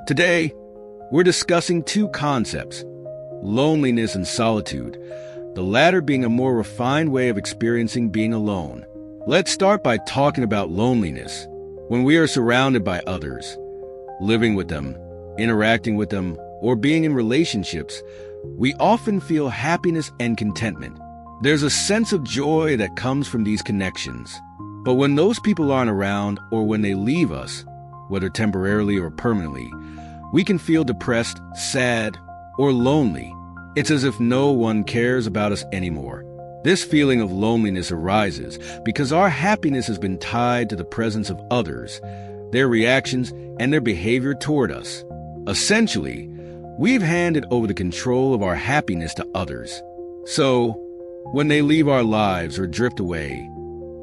Today, we're discussing two concepts, loneliness and solitude, the latter being a more refined way of experiencing being alone. Let's start by talking about loneliness. When we are surrounded by others, living with them, interacting with them, or being in relationships, we often feel happiness and contentment. There's a sense of joy that comes from these connections. But when those people aren't around or when they leave us, whether temporarily or permanently, we can feel depressed, sad, or lonely. It's as if no one cares about us anymore. This feeling of loneliness arises because our happiness has been tied to the presence of others, their reactions, and their behavior toward us. Essentially, we've handed over the control of our happiness to others. So, when they leave our lives or drift away,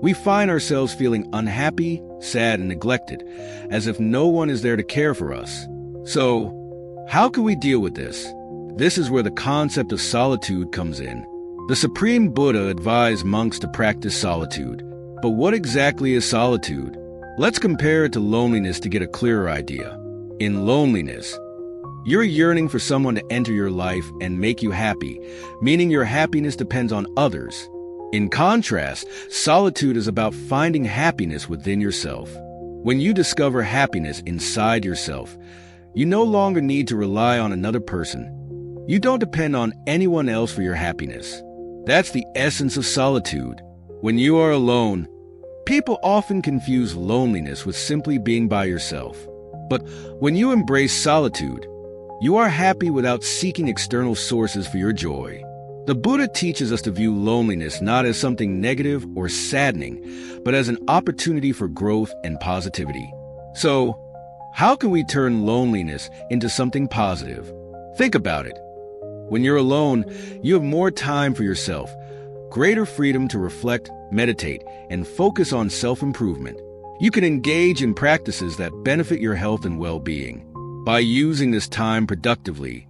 we find ourselves feeling unhappy, sad, and neglected, as if no one is there to care for us. So, how can we deal with this? This is where the concept of solitude comes in. The Supreme Buddha advised monks to practice solitude. But what exactly is solitude? Let's compare it to loneliness to get a clearer idea. In loneliness, you're yearning for someone to enter your life and make you happy, meaning your happiness depends on others. In contrast, solitude is about finding happiness within yourself. When you discover happiness inside yourself, you no longer need to rely on another person. You don't depend on anyone else for your happiness. That's the essence of solitude. When you are alone, people often confuse loneliness with simply being by yourself. But when you embrace solitude, you are happy without seeking external sources for your joy. The Buddha teaches us to view loneliness not as something negative or saddening, but as an opportunity for growth and positivity. So, how can we turn loneliness into something positive? Think about it. When you're alone, you have more time for yourself, greater freedom to reflect, meditate, and focus on self-improvement. You can engage in practices that benefit your health and well-being. By using this time productively,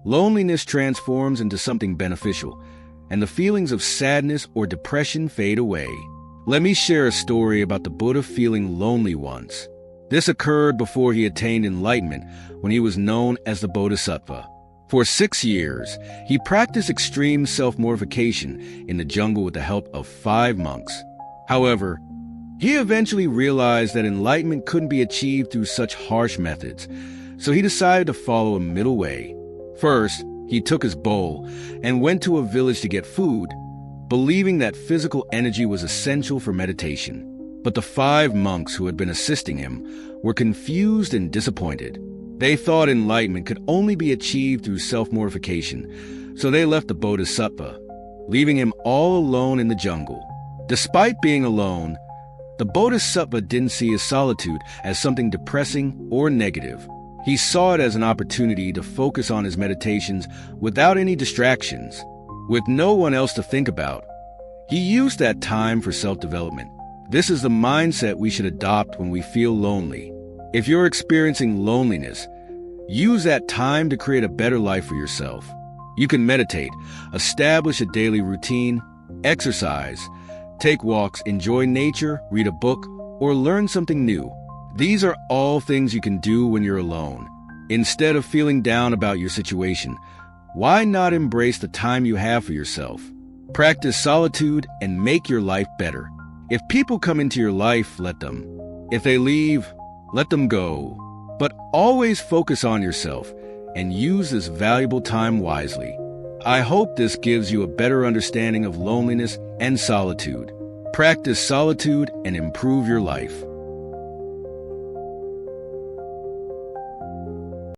loneliness transforms into something beneficial, and the feelings of sadness or depression fade away. Let me share a story about the Buddha feeling lonely once. This occurred before he attained enlightenment, when he was known as the Bodhisattva. For 6 years, he practiced extreme self-mortification in the jungle with the help of 5 monks. However, he eventually realized that enlightenment couldn't be achieved through such harsh methods, so he decided to follow a middle way. First, he took his bowl and went to a village to get food, believing that physical energy was essential for meditation. But the 5 monks who had been assisting him were confused and disappointed. They thought enlightenment could only be achieved through self-mortification, so they left the Bodhisattva, leaving him all alone in the jungle. Despite being alone, the Bodhisattva didn't see his solitude as something depressing or negative. He saw it as an opportunity to focus on his meditations without any distractions. With no one else to think about, he used that time for self-development. This is the mindset we should adopt when we feel lonely. If you're experiencing loneliness, use that time to create a better life for yourself. You can meditate, establish a daily routine, exercise, take walks, enjoy nature, read a book, or learn something new. These are all things you can do when you're alone. Instead of feeling down about your situation, why not embrace the time you have for yourself? Practice solitude and make your life better. If people come into your life, let them. If they leave, let them go. But always focus on yourself and use this valuable time wisely. I hope this gives you a better understanding of loneliness and solitude. Practice solitude and improve your life.